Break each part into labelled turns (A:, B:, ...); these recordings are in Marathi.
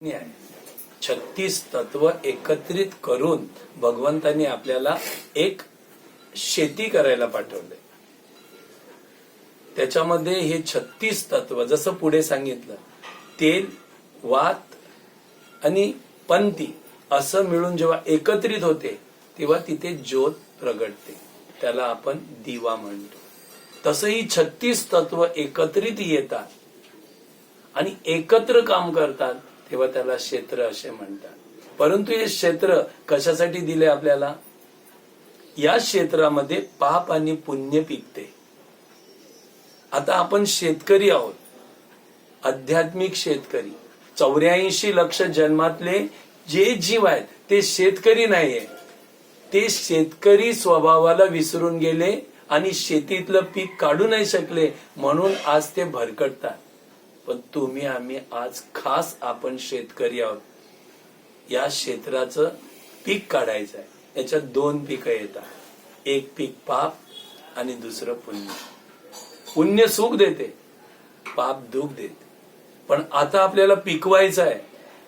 A: आहे. 36 तत्व एकत्रित करून भगवंतांनी आपल्याला एक शेती करायला पाठवले. त्याच्यामध्ये हे 36 तत्व जसं पुढे सांगितलं, तेल, वात आणि पंथी असं मिळून जेव्हा एकत्रित होते तेव्हा तिथे ज्योत प्रगटते, त्याला आपण दिवा म्हणतो. तसं ही 36 तत्व एकत्रित येतात आणि एकत्र काम करतात तेव्हा त्याला क्षेत्र असे म्हणतात. परंतु हे क्षेत्र कशासाठी दिले आपल्याला? या क्षेत्रामध्ये पाप आणि पुण्य पिकते. आता आपण शेतकरी आहोत, आध्यात्मिक शेतकरी. 84 लक्ष जन्मातले जे जीव आहेत ते शेतकरी नाहीये. ते शेतकरी स्वभावाला विसरून गेले आणि शेतीतलं पीक काढू नाही शकले, म्हणून आज ते भरकटतात. पण तुम्ही आम्ही आज खास आपण शेतकरी आहोत. या क्षेत्राचं पीक काढायचं आहे. याच्यात 2 पिकं येतात. एक पीक पाप आणि दुसरं पुण्य. पुण्य सुख देते, पाप दुःख देते. पण आता आपल्याला पिकवायचं आहे.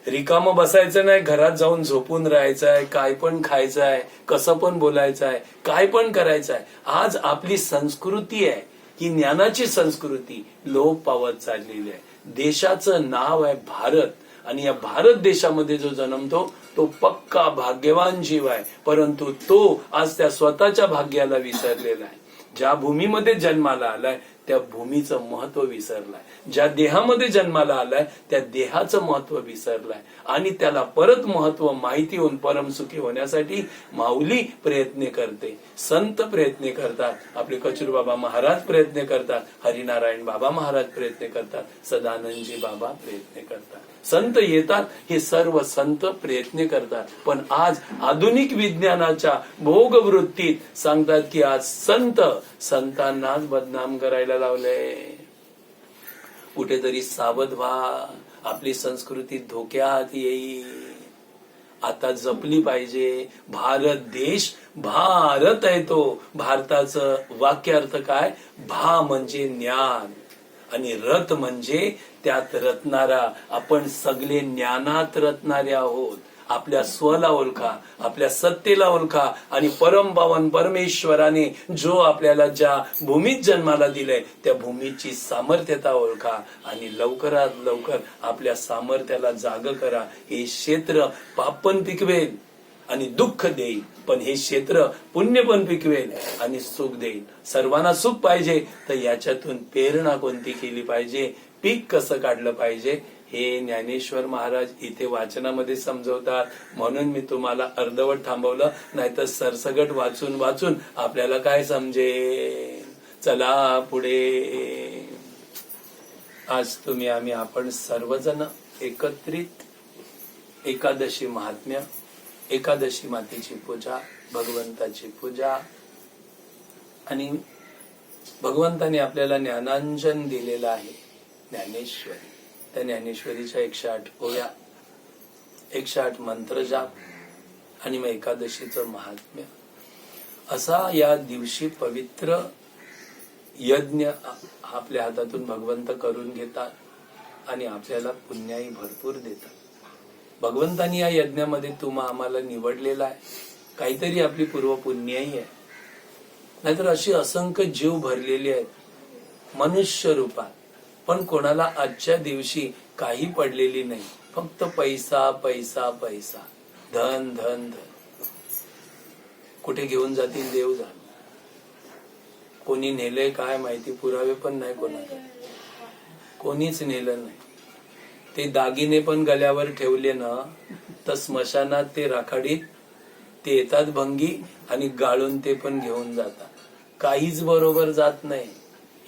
A: रिकामं बसायचं नाही, घरात जाऊन झोपून राहायचं आहे, काय पण खायचं आहे, कसं पण बोलायचं आहे, काय पण करायचं आहे. आज आपली संस्कृती आहे ही ज्ञानाची संस्कृती लोप पावत चाललेली आहे. देशाचं नाव आहे भारत आणि या भारत देशामध्ये जो जन्मतो तो पक्का भाग्यवान जीव आहे. परंतु तो आज त्या स्वतःच्या भाग्याला विसरलेला आहे. ज्या भूमीमध्ये जन्माला आलाय त्या भूमीचं महत्व विसरलाय. ज्या देहामध्ये जन्माला आलाय त्या देहाचं महत्व विसरलाय आणि त्याला परत महत्व माहिती होऊन परमसुखी होण्यासाठी माऊली प्रयत्न करते, संत प्रयत्न करतात, आपले कचरू बाबा महाराज प्रयत्न करतात, हरिनारायण बाबा महाराज प्रयत्न करतात, सदानंदजी बाबा प्रयत्न करतात. संत येतात, हे सर्व संत प्रयत्न करतात. पण आज आधुनिक विज्ञानाच्या भोगवृत्तीत सांगतात की आज संतांनाच बदनाम करायला लावले. कुठेतरी सावध व्हा, आपली संस्कृती धोक्यात येईल. आता जपली पाहिजे. भारत देश भारत आहे तो. भारताचं वाक्यार्थ काय? भा म्हणजे ज्ञान आणि रत म्हणजे त्यात रत्नारा. आपण सगळे ज्ञानात रत्नारे आहोत. आपल्या स्वला ओळखा, आपल्या सत्तेला ओळखा आणि परमपावन परमेश्वराने जो आपल्याला ज्या भूमीत जन्माला दिलंय त्या भूमीची सामर्थ्यता ओळखा आणि लवकरात लवकर आपल्या सामर्थ्याला जाग करा. हे क्षेत्र पाप पण पिकवेल आणि दुःख देईल, पण हे क्षेत्र पुण्य पण पिकवेल आणि सुख देईल. सर्वांना सुख पाहिजे तर याच्यातून प्रेरणा कोणती केली पाहिजे, पीक कसं काढलं पाहिजे हे ज्ञानेश्वर महाराज इथे वाचनामध्ये समजवतात. म्हणून मी तुम्हाला अर्धवट थांबवलं, नाहीतर सरसगट वाचून वाचून आपल्याला काय समजेल. चला पुढे. आज तुम्ही आम्ही आपण सर्वजण एकत्रित एकादशी महात्म्य, एकादशी मातेची पूजा, भगवंताची पूजा आणि भगवंताने आपल्याला ज्ञानांजन दिलेलं आहे ज्ञानेश्वरी. त्या ज्ञानेश्वरीच्या 108 ओव्या, 108 मंत्र जाप आणि मग एकादशीचं महात्म्य असा या दिवशी पवित्र यज्ञ आपल्या हातातून भगवंत करून घेतात आणि आपल्याला पुण्याही भरपूर देतात. भगवंतानी या यज्ञामध्ये तुम्हा आम्हाला निवडलेला आहे. काहीतरी आपली पूर्व पुण्याही आहे. नाहीतर अशी असंख्य जीव भरलेले आहेत मनुष्य रूपात, पण कोणाला आजच्या दिवशी काही पडलेली नाही. फक्त पैसा पैसा पैसा, धन धन धन. कुठे घेऊन जातील देव जाण. कोणी नेलंय काय माहिती, पुरावे पण नाही कोणाला. कोणीच नेलं नाही. ते दागिने पण गळ्यावर ठेवले ना तर स्मशानात ते राखाडीत ते येतात भंगी आणि गाळून ते पण घेऊन जातात. काहीच बरोबर जात नाही.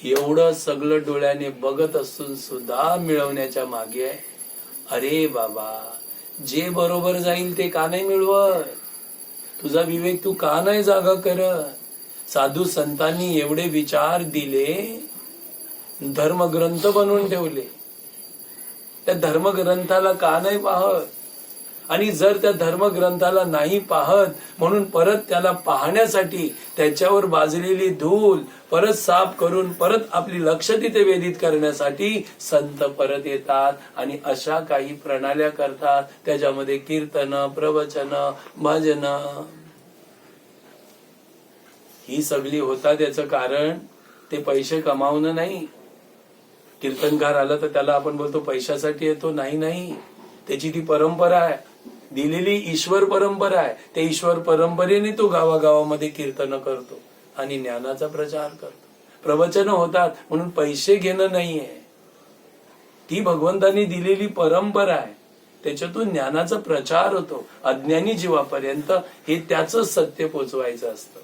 A: एवढं सगळं डोळ्याने बघत असून सुद्धा मिळवण्याच्या मागे आहे. अरे बाबा, जे बरोबर जाईल ते का नाही मिळवत? तुझा विवेक तू का नाही जागा करत? साधू संतांनी एवढे विचार दिले, धर्मग्रंथ बनवून ठेवले. त्या धर्मग्रंथाला का नाही पाहत? आणि जर त्या धर्मग्रंथाला नाही पाहत म्हणून परत त्याला पाहण्यासाठी त्याच्यावर बाजलेली धूल परत साफ करून परत आपली लक्ष तिथे वेधित करण्यासाठी संत परत येतात आणि अशा काही प्रणाल्या करतात. त्याच्यामध्ये कीर्तन, प्रवचन, भजन ही सगळी होतात. याचं कारण ते पैसे कमावणं नाही. कीर्तनकार आला तर त्याला आपण बोलतो पैशासाठी येतो, नाही. त्याची ती परंपरा आहे, दिलेली ईश्वर परंपरा आहे. त्या ईश्वर परंपरेने तो गावागावामध्ये कीर्तन करतो आणि ज्ञानाचा प्रचार करतो. प्रवचन होतात म्हणून पैसे घेणं नाहीये, ती भगवंतांनी दिलेली परंपरा आहे. त्याच्यातून ज्ञानाचा प्रचार होतो अज्ञानी जीवापर्यंत. हे त्याच सत्य पोचवायचं असतं.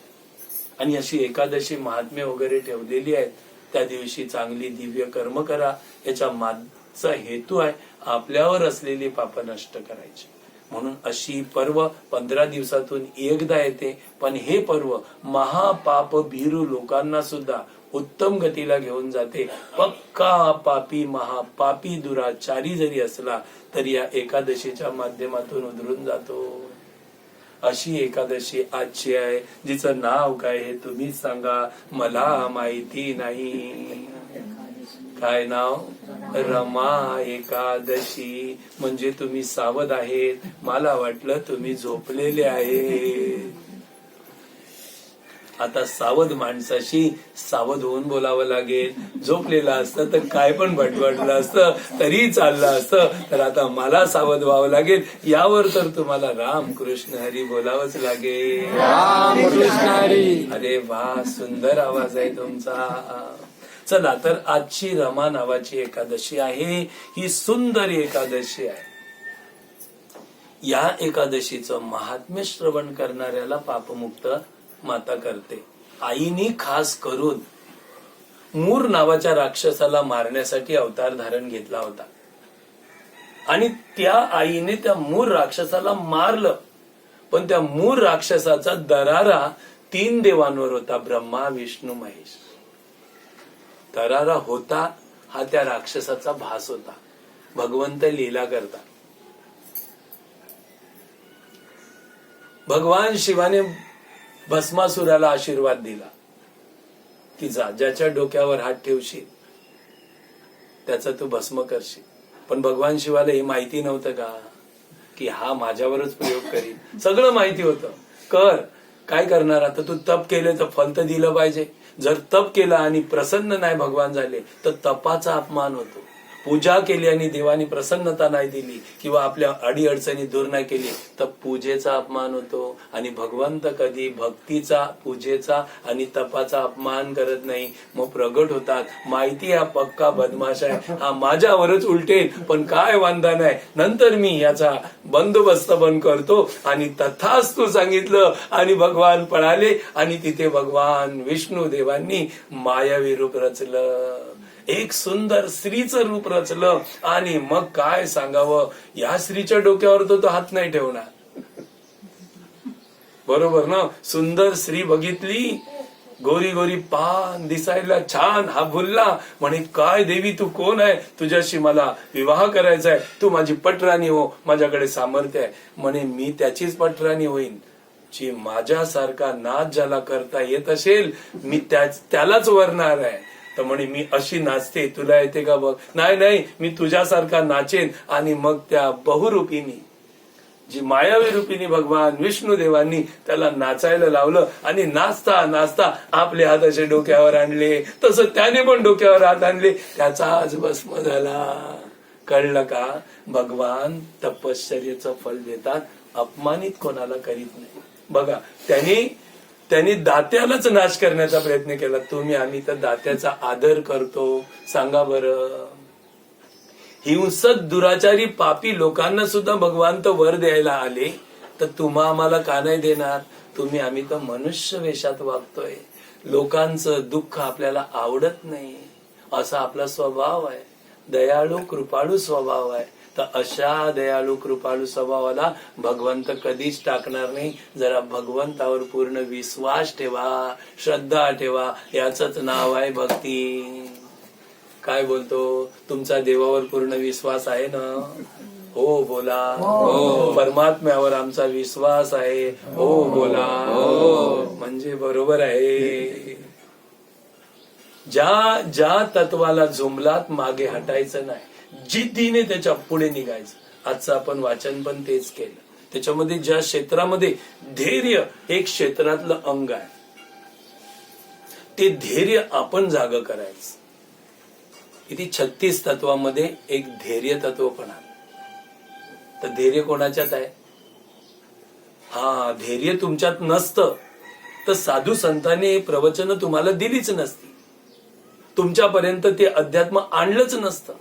A: आणि अशी एकादशी महात्म्य वगैरे ठेवलेली आहेत. त्या दिवशी चांगली दिव्य कर्म करा. याच्या मागचा हेतू आहे आपल्यावर असलेली पाप नष्ट करायची. म्हणून अशी पर्व 15 दिवसातून एकदा येते. पण हे पर्व महापाप भीरू लोकांना सुद्धा उत्तम गतीला घेऊन जाते. पक्का पापी महापापी दुराचारी जरी असला तरी या एकादशीच्या माध्यमातून उधळून जातो. अशी एकादशी आजची आहे. जिचं नाव काय हे तुम्हीच सांगा, मला माहिती नाही. काय नाव? रमा एकादशी. म्हणजे तुम्ही सावध आहेत. मला वाटलं तुम्ही झोपलेले आहे. आता सावध माणसाशी सावध होऊन बोलावं लागेल. झोपलेलं असतं तर काय पण भटभटलं असतं तरी चाललं असतं. तर आता मला सावध व्हावं लागेल. यावर तर तुम्हाला राम कृष्ण हरी बोलावंच लागेल.
B: राम कृष्ण हरी.
A: अरे वा, सुंदर आवाज आहे तुमचा. चला तर आजची रमा नावाची एकादशी आहे. ही सुंदर एकादशी आहे. या एकादशीचं महात्म्य श्रवण करणाऱ्याला पापमुक्त माता करते. आईने खास करून मूर नावाच्या राक्षसाला मारण्यासाठी अवतार धारण घेतला होता आणि त्या आईने त्या मूर राक्षसाला मारलं. पण त्या मूर राक्षसाचा दरारा 3 देवांवर होता, ब्रह्मा, विष्णू, महेश. दरारा होता हा त्या राक्षसाचा भास होता. भगवंत लीला करतात. भगवान शिवाने भस्मासुराला आशीर्वाद दिला की जा, ज्याच्या डोक्यावर हात ठेवशील त्याचा तू भस्म करशील. पण भगवान शिवाला हे माहिती नव्हतं का की हा माझ्यावरच प्रयोग करील? सगळं माहिती होतं. कर, काय करणार आता? तू तप केले तर फल तर दिलं पाहिजे. जर तप केला आणि प्रसन्न नाही भगवान झाले तर तपाचा अपमान होतो. पूजा केली आणि देवानी प्रसन्नता नाही दिली किंवा आपल्या अडी अडचणी दूर नाही केली तर पूजेचा अपमान होतो. आणि भगवंत कधी भक्तीचा, पूजेचा आणि तपाचा अपमान करत नाही. मग प्रगट होतात, माहिती हा पक्का बदमाश आहे, हा माझ्यावरच उलटेल, पण काय वांधा नाही, नंतर मी याचा बंदोबस्त पण करतो. आणि तथास्तु सांगितलं आणि भगवान पळाले आणि तिथे भगवान विष्णू देवांनी मायावी रूप रचलं. एक सुंदर स्त्रीचं रूप रचलं आणि मग काय सांगावं, या स्त्रीच्या डोक्यावर तो हात नाही ठेवणार. बरोबर ना? सुंदर स्त्री बघितली, गोरी गोरी पान, दिसायला छान, हा भुलला म्हणे, काय देवी तू कोण आहे? तुझ्याशी मला विवाह करायचा आहे, तू माझी पटराणी हो, माझ्याकडे सामर्थ्य आहे. म्हणे मी त्याचीच पटराणी होईन जी माझ्यासारखा नाच ज्याला करता येत असेल, मी त्यालाच वरणार आहे. तर म्हणे मी अशी नाचते, तुला येते का बघ. नाही, मी तुझ्यासारखा नाचेन. आणि मग त्या बहुरूपिणी, जी मायावी रूपिणी भगवान विष्णू देवांनी त्याला नाचायला लावलं आणि नाचता नाचता आपले हात असे डोक्यावर आणले, तसं त्याने पण डोक्यावर हात आणले, त्याचा आज भस्म झाला. कळलं का? भगवान तपश्चर्याचं फल देतात, अपमानित कोणाला करीत नाही. बघा, त्यांनी दात्यालाच नाश करण्याचा प्रयत्न केला. आम्ही तर दात्याचा आदर करतो. सांगा बरं, हिंसक दुराचारी पापी लोकांना सुद्धा भगवान तर वर द्यायला आले, तर आम्हाला का नाही देणार? आम्ही तर मनुष्य वेशात वागतोय. लोकांचं दुःख आपल्याला आवडत नाही, असा आपला स्वभाव आहे. दयाळू कृपाळू स्वभाव आहे. तर अशा दयाळू कृपाळू स्वभावाला भगवंत कधीच टाकणार नाही. जरा भगवंतावर पूर्ण विश्वास ठेवा, श्रद्धा ठेवा. याचंच नाव आहे भक्ती. काय बोलतो? तुमचा देवावर पूर्ण विश्वास आहे ना? हो बोला. हो. परमात्म्यावर आमचा विश्वास आहे. हो बोला. हो. म्हणजे बरोबर आहे. ज्या तत्वाला जुमलात मागे हटायचं नाही, जिद्दीने त्याच्या पुढे निघायचं. आजचं आपण वाचन पण तेच केलं. त्याच्यामध्ये ज्या क्षेत्रामध्ये धैर्य एक क्षेत्रातलं अंग आहे, ते धैर्य आपण जाग करायचं. किती 36 तत्वामध्ये एक धैर्य तत्व पण आहे. तर धैर्य कोणाच्यात आहे? धैर्य तुमच्यात नसतं तर साधू संतांनी प्रवचन तुम्हाला दिलीच नसती, तुमच्यापर्यंत ते अध्यात्म आणलंच नसतं.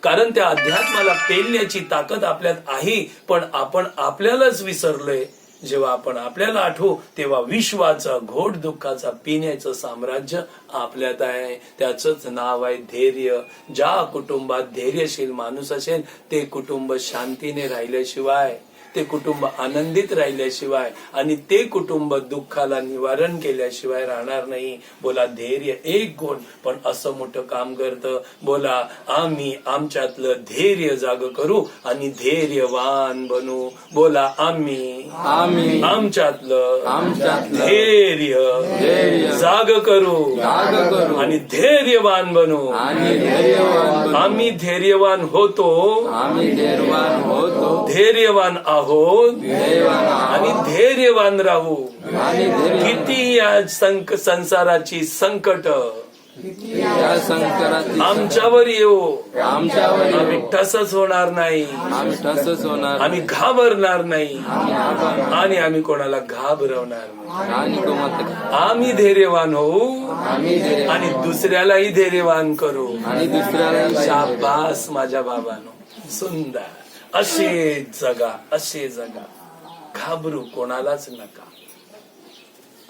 A: कारण त्या अध्यात्माला पेलण्याची ताकद आपल्यात आहे, पण आपण आपल्यालाच विसरलोय. जेव्हा आपण आपल्याला आठवू तेव्हा विश्वाचं घोट दुःखाचा पिण्याचं साम्राज्य आपल्यात आहे. त्याचंच नाव आहे धैर्य. ज्या कुटुंबात धैर्यशील माणूस असेल ते कुटुंब शांतीने राहिल्याशिवाय, ते कुटुंब आनंदित राहिल्याशिवाय आणि ते कुटुंब दुःखाला निवारण केल्याशिवाय राहणार नाही. बोला धैर्य एक गुण पण असं मोठं काम करतं. बोला आम्ही आमच्यातलं धैर्य जाग करू आणि धैर्यवान बनू. बोला आम्ही आमच्यातलं धैर्य जाग करू आणि धैर्यवान बनू. आम्ही धैर्यवान होतो, धैर्यवान आहोत आणि धैर्यवान राहू. किती या संसाराची संकट आमच्यावर येऊ, आम्ही ठसच होणार नाही, आम्ही घाबरणार नाही आणि आम्ही कोणाला घाबरवणार नाही. आम्ही धैर्यवान होऊ आणि दुसऱ्यालाही धैर्यवान करू. शाबास माझ्या बाबांनो, सुंदर. असे जगा, असे जगा, घाबरू कोणालाच नका.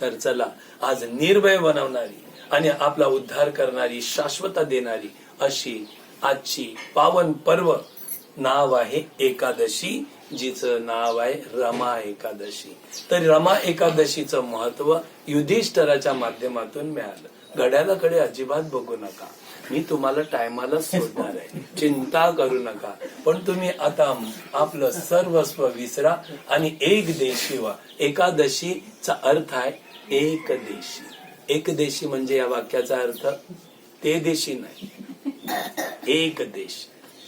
A: तर चला, आज निर्भय बनवणारी आणि आपला उद्धार करणारी, शाश्वता देणारी अशी आजची पावन पर्व नाव आहे एकादशी, जिचं नाव आहे रमा एकादशी. तर रमा एकादशीचं महत्व युधिष्ठराच्या माध्यमातून मिळालं. घड्याळाकडे अजिबात बघू नका, मी तुम्हाला टायमाला सोडणार आहे, चिंता करू नका. पण तुम्ही आता आपलं सर्वस्व विसरा आणि एक देशी व्हा. एकादशीचा अर्थ आहे एक देशी. एक देशी म्हणजे या वाक्याचा अर्थ ते देशी नाही, एक देश.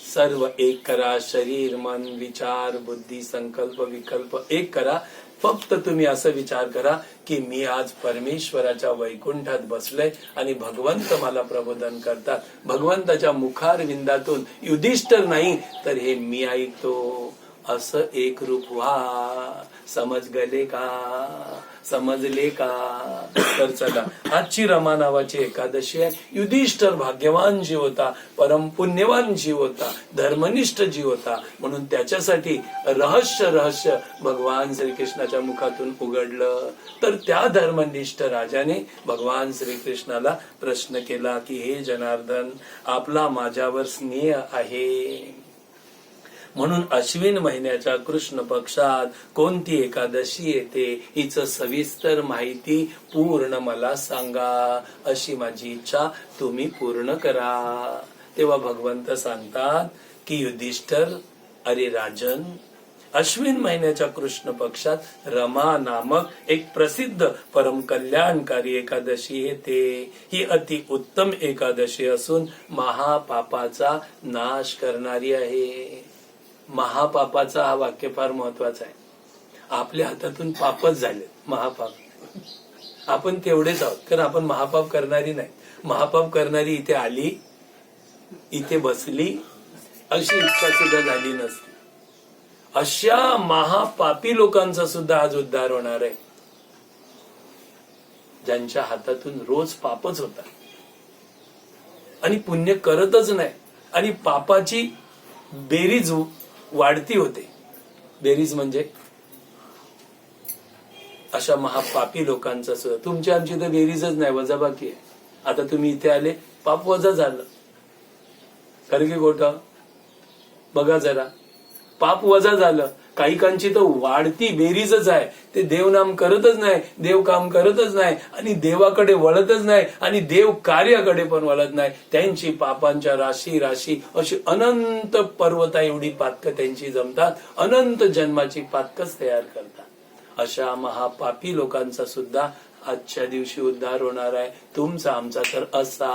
A: सर्व एक करा, शरीर मन विचार बुद्धी संकल्प विकल्प एक करा. फक्त तुम्ही असं विचार करा की मी आज परमेश्वराच्या वैकुंठात बसलोय आणि भगवंत मला प्रबोधन करतात. भगवंताच्या मुखारविंदातून युधिष्ठिर नाही तर हे मी ऐकतो. असं एक रूप व्हा. समज गले का? समजले का? तर चला, आजची रमा नावाची एकादशी आहे. युधिष्ठिर भाग्यवान जीव होता, परम पुण्यवान जीव होता, धर्मनिष्ठ जीव होता. म्हणून त्याच्यासाठी रहस्य भगवान श्रीकृष्णाच्या मुखातून उघडलं. तर त्या धर्मनिष्ठ राजाने भगवान श्रीकृष्णाला प्रश्न केला की हे जनार्दन, आपला माझ्यावर स्नेह आहे म्हणून अश्विन महिन्याच्या कृष्ण पक्षात कोणती एकादशी येते हिचं सविस्तर माहिती पूर्ण मला सांगा. अशी माझी इच्छा तुम्ही पूर्ण करा. तेव्हा भगवंत सांगतात की युधिष्ठिर, अरे राजन, अश्विन महिन्याच्या कृष्ण पक्षात रमा नामक एक प्रसिद्ध परम कल्याणकारी एकादशी येते. ही अति उत्तम एकादशी असून महापापाचा नाश करणारी आहे. महापापाचा हा वाक्य फार महत्वाचा आहे. आपल्या हातातून पापच झाले, महापाप. आपण तेवढेच आहोत, कारण आपण महापाप करणारी नाही. महापाप करणारी इथे आली, इथे बसली अशी इच्छा सुद्धा झाली नसती. अशा महापापी लोकांचा सुद्धा आज उद्धार होणार आहे, ज्यांच्या हातातून रोज पापच होता आणि पुण्य करतच नाही आणि पापाची बेरीज वाढती होते. बेरीज म्हणजे अशा महापापी लोकांचा सुद्धा. तुमची आमची तर बेरीजच नाही, वजाबाकी आहे. आता तुम्ही इथे आले, पाप वजा झालं, खरं की खोटं? बघा जरा, पाप वजा झालं. काहीकांची तर वाढती बेरीजच आहे. ते देवनाम करतच नाही, देव काम करतच नाही आणि देवाकडे वळतच नाही आणि देव कार्याकडे पण वळत नाही. त्यांची पापांच्या राशी राशी अशी अनंत पर्वता एवढी पातकं त्यांची जमतात, अनंत जन्माची पातकच तयार करतात. अशा महापापी लोकांचा सुद्धा आजच्या दिवशी उद्धार होणार आहे. तुमचा आमचा तर असा.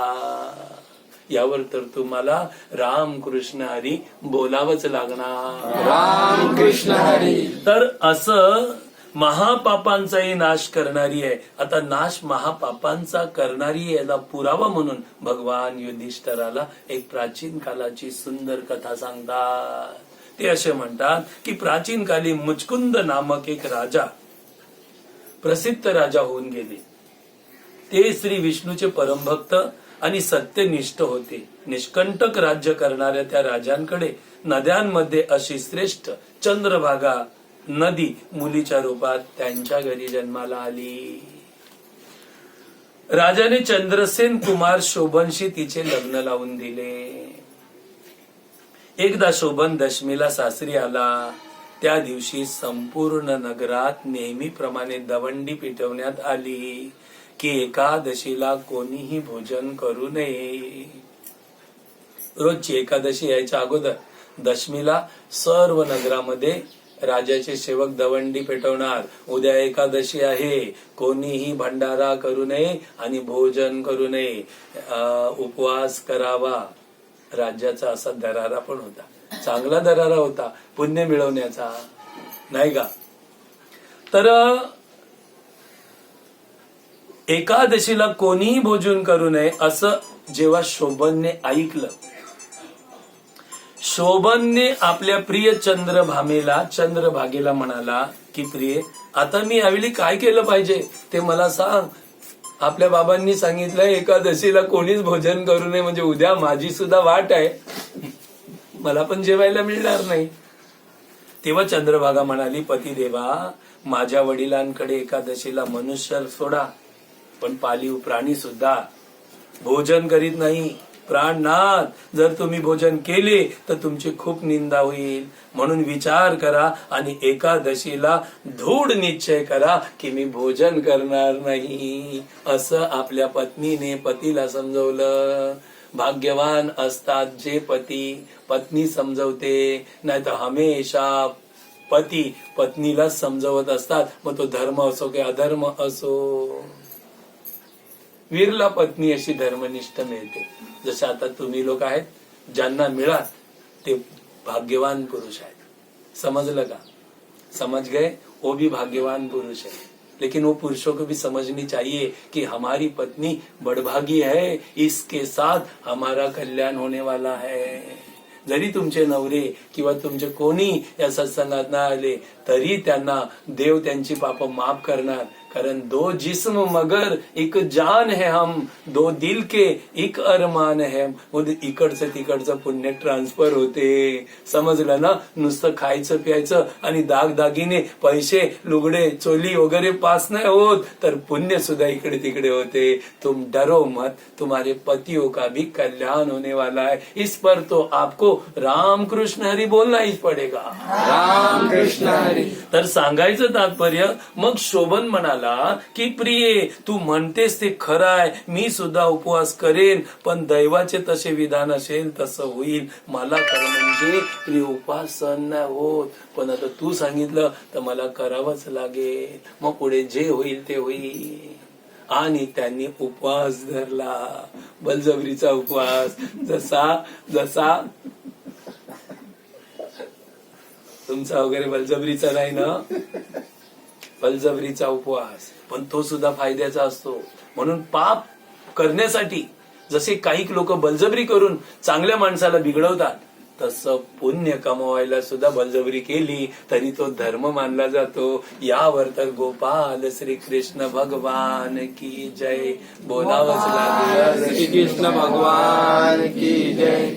A: यावर तर तुम्हाला राम कृष्ण हरी बोलावंच लागणार.
B: राम कृष्ण हरी.
A: तर असं महापापांचाही नाश करणारी आहे. आता नाश महापापांचा करणारी आहे, याला पुरावा म्हणून भगवान युधिष्ठिराला एक प्राचीन कालाची सुंदर कथा सांगतात. ते असे म्हणतात की प्राचीन काली मुचकुंद नामक एक राजा, प्रसिद्ध राजा होऊन गेले. ते श्री विष्णूचे परमभक्त आणि सत्यनिष्ठ होते. निष्कंटक राज्य करणाऱ्या त्या राजांकडे नद्यांमध्ये अशी श्रेष्ठ चंद्रभागा नदी मुलीच्या रूपात त्यांच्या घरी जन्माला आली. राजाने चंद्रसेन कुमार शोभनशी तिचे लग्न लावून दिले. एकदा शोभन दशमीला सासरी आला. त्या दिवशी संपूर्ण नगरात नेहमीप्रमाणे दवंडी पिटवण्यात आली की एकादशीला कोणीही भोजन करू नये. रोजची एकादशी यायच्या अगोदर दशमीला सर्व नगरामध्ये राजाचे सेवक दवंडी पेटवणार. उद्या एकादशी आहे, कोणीही भंडारा करू नये आणि भोजन करू नये, उपवास करावा. राज्याचा असा दरारा पण होता, चांगला दरारा होता पुण्य मिळवण्याचा, नाही का. तर एकादशीला कोणीही भोजन करू नये असं जेव्हा शोभनने ऐकलं, शोभनने आपल्या प्रिय चंद्रभागेला म्हणाला की प्रिय, आता मी यावेळी काय केलं पाहिजे ते मला सांग. आपल्या बाबांनी सांगितलं एकादशीला कोणीच भोजन करू नये, म्हणजे उद्या माझी सुद्धा वाट आहे, मला पण जेवायला मिळणार नाही. तेव्हा चंद्रभागा म्हणाली, पतिदेवा, माझ्या वडिलांकडे एकादशीला मनुष्य सोडा पण पाळीव प्राणी सुद्धा भोजन करीत नाही. प्राणनाथ, जर तुम्ही भोजन केले तर तुमची खूप निंदा होईल. म्हणून विचार करा आणि एकादशीला दृढ निश्चय करा की मी भोजन करणार नाही. असं आपल्या पत्नीने पतीला समजवलं. भाग्यवान असतात जे पत्नी समजवते, नाही तर हमेशा पती पत्नीला समजवत असतात. मग तो धर्म असो की अधर्म असो. वीरला पत्नी अशी धर्मनिष्ठ मिळते. जसे आता तुम्ही लोक आहेत, ज्यांना मिळात ते भाग्यवान पुरुष आहेत. समजलं का? समझ गए? वो भी भाग्यवान पुरुष है. लेकिन वो पुरुषों को भी समझनी चाहिए कि हमारी पत्नी बड़भागी है, इसके साथ हमारा कल्याण होने वाला है. जरी तुमचे नवरे किंवा तुमचे कोणी या सत्संगात ना आले तरी त्यांना देव त्यांची पाप माफ करणार. कारण दो जिस्म मगर एक जान है हम, दो दिल के एक अरमान है. इकडचं तिकडचं पुण्य ट्रान्सफर होते. समजलं ना? नुसतं खायचं प्यायचं आणि दागदागिने पैसे लुगडे चोली वगैरे पास नाही होत, तर पुण्य सुद्धा इकडे तिकडे होते. तुम डरो मत, तुम्हारे पतियों का भी कल्याण होने वाला है. इस पर तो आपको राम कृष्ण हरी बोलना ही पडेगा.
B: राम कृष्ण हरी.
A: तर सांगायचं तात्पर्य, मग शोभन म्हणाला की प्रिये, तू म्हणतेस ते खरं आहे, मी सुद्धा उपवास करेन, पण दैवाचे तसे विधान असेल तसं होईल. मला कर म्हणजे प्रिय उपवास सहन नाही होत, पण आता तू सांगितलं तर मला करावंच लागेल. मग पुढे जे होईल ते होईल. आणि त्यांनी उपवास धरला, बलजबरीचा उपवास. जसा तुमचा वगैरे बलजबरीचा नाही ना, बलजबरीचा उपवास, पण तो सुद्धा फायद्याचा असतो. म्हणून पाप करण्यासाठी जसे काही लोक बलजबरी करून चांगल्या माणसाला बिघडवतात, तसं पुण्य कमवायला सुद्धा बलजबरी केली तरी तो धर्म मानला जातो. यावर तर गोपाल श्री कृष्ण भगवान की जय बोलावंच लागेल.
B: श्री कृष्ण भगवान की जय.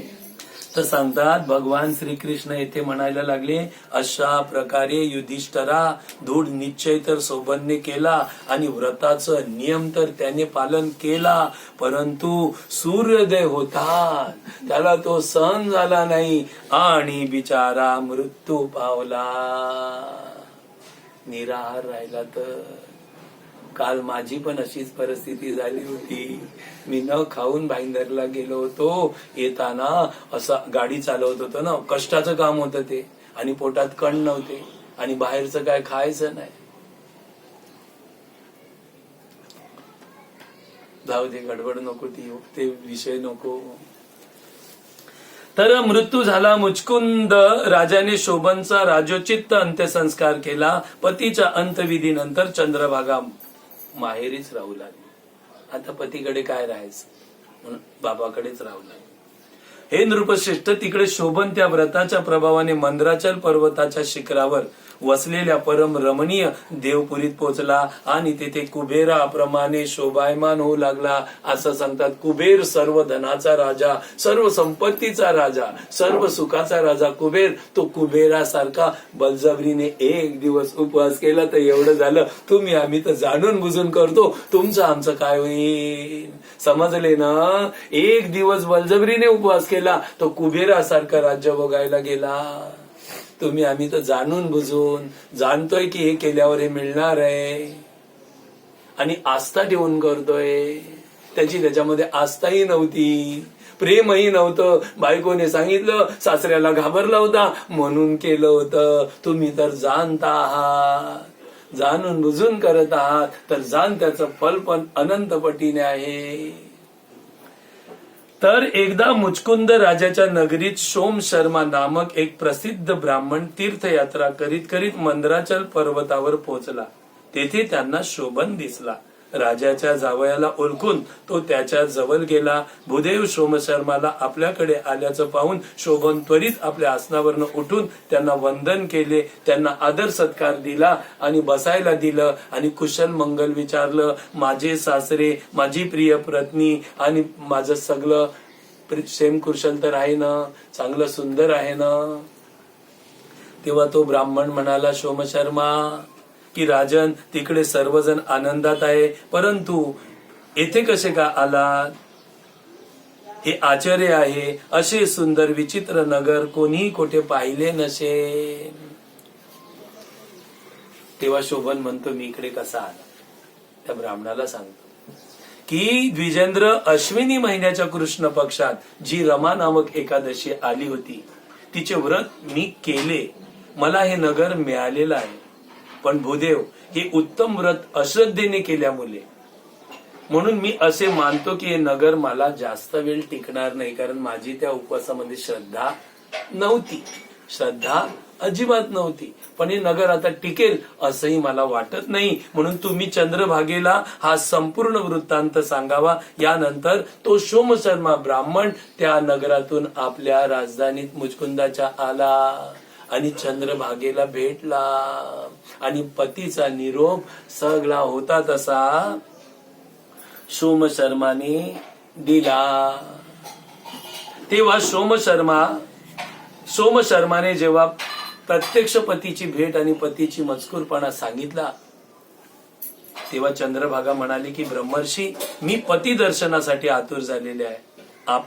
A: तर सांगतात भगवान श्रीकृष्ण येथे म्हणायला लागले, अशा प्रकारे युधिष्ठरा दृढ निश्चय तर सोबनने केला आणि व्रताचं नियम तर त्याने पालन केला, परंतु सूर्योदय होता त्याला तो सहन झाला नाही आणि बिचारा मृत्यू पावला. निराहार राहिला. तर काल माझी पण अशीच परिस्थिती झाली होती. मी न खाऊन भाईंदरला गेलो होतो. येताना असं गाडी चालवत होतो ना, कष्टाचं काम होतं ते, आणि पोटात कण नव्हते आणि बाहेरचं काय खायचं नाही. जाऊ दे, गडबड नको, ते विषय नको. तर मृत्यू झाला मुचकुंद. राजाने शोभनचा राजोचित अंत्यसंस्कार केला. पतीच्या अंतविधीनंतर चंद्रभागा माहेरीच राहू लागली. आता पतीकडे काय राहायचं म्हणून बाबाकडेच राहू लागली. हे नृपश्रेष्ठ, तिकडे शोभन त्या व्रताच्या प्रभावाने मंद्राचल पर्वताच्या शिखरावर वसलेल्या परम रमणीय देवपुरीत पोहोचला आणि तेथे कुबेराप्रमाणे शोभायमान होऊ लागला. असं सांगतात, कुबेर सर्व धनाचा राजा, सर्व संपत्तीचा राजा, सर्व सुखाचा राजा कुबेर. तो कुबेरासारखा बळजबरीने एक दिवस उपवास केला तर एवढं झालं. तुम्ही आम्ही तर जाणून बुजून करतो, तुमचं आमचं काय होईल. समजले ना. एक दिवस बळजबरीने उपवास केला तो कुबेरासारखा राज्य भोगायला गेला. तुम्ही आम्ही तर जाणून बुजून जाणतोय की हे केल्यावर हे मिळणार आहे आणि आस्था ठेवून करतोय. त्याच्यामध्ये आस्थाही नव्हती, प्रेमही नव्हतं. बायकोने सांगितलं, सासऱ्याला घाबरला होता म्हणून केलं होतं. तुम्ही तर जाणता आहात, जाणून बुजून करत आहात, तर जाण त्याचं फल पण अनंत पटीने आहे. तर एकदा मुचकुंद राजाच्या नगरीत सोम शर्मा नामक एक प्रसिद्ध ब्राह्मण तीर्थयात्रा करीत करीत मंद्राचल पर्वतावर पोहोचला. तेथे त्यांना शोभन दिसला. राजाच्या जावयाला ओळखून तो त्याच्या जवळ गेला. भूदेव सोमशर्माला आपल्याकडे आल्याचं पाहून शोभन त्वरित आपल्या आसनावरनं उठून त्यांना वंदन केले. त्यांना आदर सत्कार दिला आणि बसायला दिलं आणि कुशल मंगल विचारलं. माझे सासरे, माझी प्रिय पत्नी आणि माझं सगळं सेम कुशल तर आहे ना, चांगलं सुंदर आहे ना. तेव्हा तो ब्राह्मण म्हणाला, सोमशर्मा की राजन, तिकडे सर्वजण आनंदात आहे, परंतु येथे कसे का आलात? हे आश्चर्य आहे. असे सुंदर विचित्र नगर कोणी कोठे पाहिले नसेल. तेव्हा शोभन म्हणतो, मी इकडे कसा आला? त्या ब्राह्मणाला सांगतो की द्विजेंद्र, अश्विनी महिन्याच्या कृष्ण पक्षात जी रमा नामक एकादशी आली होती, तिचे व्रत मी केले. मला हे नगर मिळालेलं आहे. पण भूदेव, हे उत्तम व्रत अश्रद्धेने केल्यामुळे म्हणून मी असे मानतो की हे नगर मला जास्त वेळ टिकणार नाही, कारण माझी त्या उपवासामध्ये श्रद्धा नव्हती, श्रद्धा अजिबात नव्हती. पण हे नगर आता टिकेल असंही मला वाटत नाही. म्हणून तुम्ही चंद्रभागेला हा संपूर्ण वृत्तांत सांगावा. यानंतर तो सोमशर्मा ब्राह्मण त्या नगरातून आपल्या राजधानीत मुचकुंदाच्या आला आणि चंद्रभागेला भेटला आणि पतीचा निरोप सगळा होता तसा सोमशर्माने दिला. तेव्हा सोमशर्माने जेव्हा प्रत्यक्ष पतीची भेट आणि पतीची मजकूरपणा सांगितला, तेव्हा चंद्रभागा म्हणाली की ब्रह्मर्षी, मी पती दर्शनासाठी आतुर झालेले आहे.